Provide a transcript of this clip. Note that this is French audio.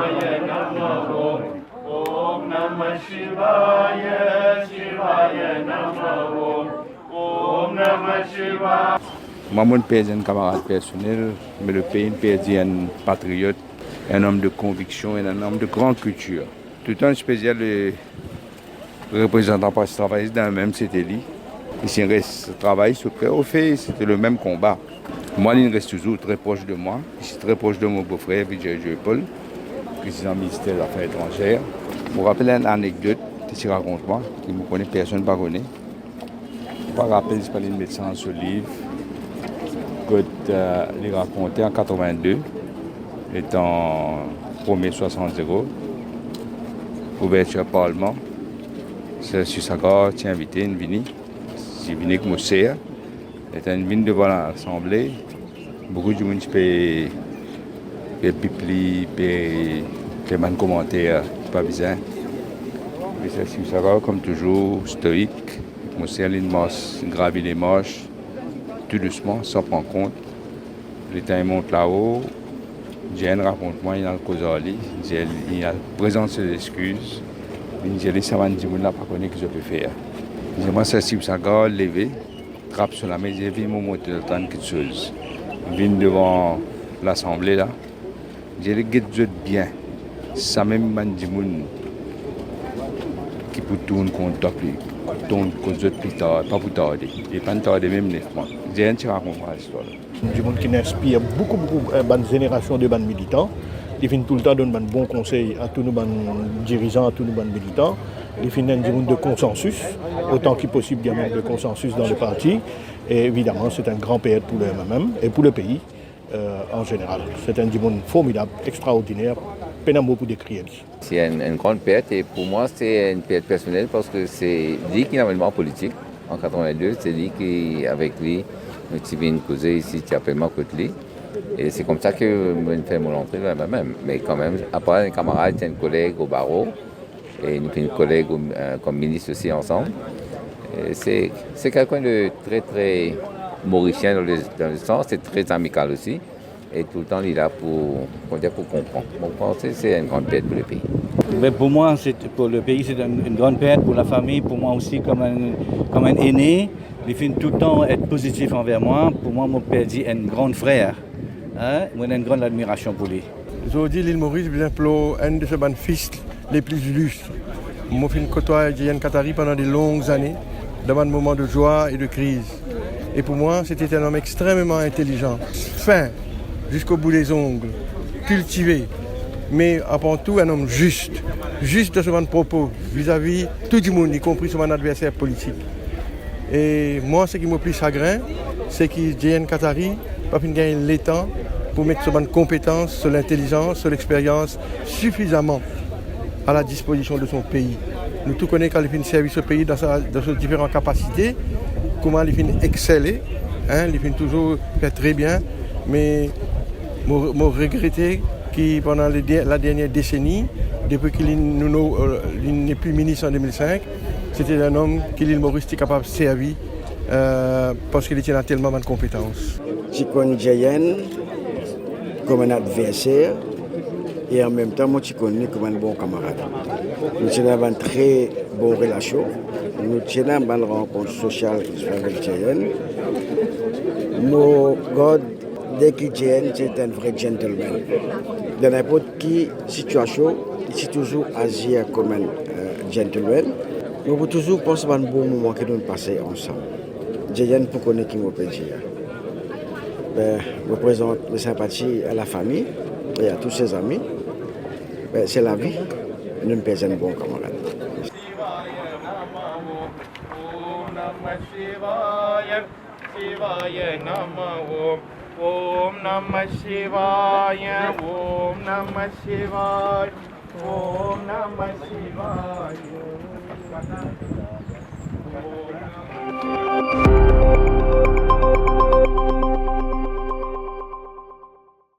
Shivaya Namo Om Namah Shivaya Shivaya Namo Om Namah Shivaya. Moi, mon père est un camarade personnel, mais le pays, est un patriote, un homme de conviction et un homme de grande culture. Tout un spécial représentant parti travailliste dans le même CTLI. Ici, il reste travail sur près. Au fait, c'était le même combat. Moi, il reste toujours très proche de moi. Je suis très proche de mon beau-frère, Vijay Paul, président du ministère des Affaires étrangères. Je me rappelle une anecdote que tu racontes moi, qui me connaît, personne ne me connaît. Je me rappelle, c'est pas le médecin dans ce livre, que il racontait en 82, étant 1er 60, ouverture Parlement. C'est sur sa gare, tu es invité, une vini. Si vini avec Moussea, était une vini devant l'Assemblée. Beaucoup de monde peut pipli, peut man commentaire, pas besoin. Mais c'est sur sa gare, comme toujours, stoïque. Moussea, il marche, gravit les marches, tout doucement, sans prendre compte. L'État monte là-haut. J'ai un raconte-moi, il a le causali, il a présente ses excuses. J'ai dit, ça va dire, je ne pas connaître ce que je peux faire. Moi, c'est si ça garde, levé, trappe sur la main, j'ai vu mon moteur de temps quelque chose. Je viens devant l'Assemblée là. J'ai dit, guette bien. Ça même m'a dit, qui peut tourner contre toi plus. Tourne contre plus tard, pas plus tard. Et pas tard, même 9 mois. J'ai un petit raconte l'histoire. Du monde qui inspire beaucoup de générations de militants. Il finit tout le temps donner de bons conseils à tous nos dirigeants, à tous nos militants. Il finit un monde de consensus, autant qu'il possible, il y a même de consensus dans le parti. Et évidemment, c'est un grand période pour eux-mêmes et pour le pays en général. C'est un monde formidable, extraordinaire, pénable pour décrire. C'est une grande perte et pour moi, c'est une perte personnelle parce que c'est lui qui est en politique. En 82, c'est lui qui, avec lui, nous avons causé ici, qui appelle moi Côtelé. Et c'est comme ça que je fais mon entrée moi-même. Mais quand même, après, un camarade, un collègue au barreau, et nous sommes collègues comme ministre aussi ensemble. C'est quelqu'un de très, très mauricien dans le sens, c'est très amical aussi. Et tout le temps, il est là pour comprendre. Mon pensée, c'est une grande perte pour le pays. Mais pour moi, pour le pays, c'est une grande perte. Pour la famille, pour moi aussi, comme un aîné, il fait tout le temps être positif envers moi. Pour moi, mon père dit un grand frère. Hein? Moi, j'ai une grande admiration pour lui. Aujourd'hui, l'île Maurice est un de ses fils les plus illustres. Moi, j'ai côtoyé Jeyan Katari pendant de longues années, dans un moment de joie et de crise. Et pour moi, c'était un homme extrêmement intelligent, fin, jusqu'au bout des ongles, cultivé, mais avant tout un homme juste de son propos vis-à-vis tout le monde, y compris son adversaire politique. Et moi, ce qui me plus chagrin, c'est que Jeyan Katari n'a pas gagné le temps pour mettre son compétence, sur l'intelligence, sur l'expérience suffisamment à la disposition de son pays. Nous tous connaissons quand il fait service au pays dans ses différentes capacités, comment il fait exceller, il fait toujours faire très bien, mais je regretté que pendant la dernière décennie, depuis qu'il n'est plus ministre en 2005, c'était un homme qui l'île Maurice était capable de servir parce qu'il était tellement de compétences. Je connais Jeyan comme un adversaire et en même temps, moi, je connais comme un bon camarade. Nous avons une très bonne relation. Nous avons une rencontre sociale avec Jeyan. Mon God, dès que Jeyan, c'est un vrai gentleman. Dans n'importe quelle situation, il s'est toujours agir comme un gentleman. Nous pouvons toujours penser à un bon moment que nous passons ensemble. Jeyan, pour connaître qui me peut dire. Je présente mes sympathies à la famille et à tous ses amis. C'est la vie. Nous ne sommes pas un bon camarade. Om Namah Shivaya, Om Namah Shivaya, Om Namah Shivaya. Om Namah Shivaya.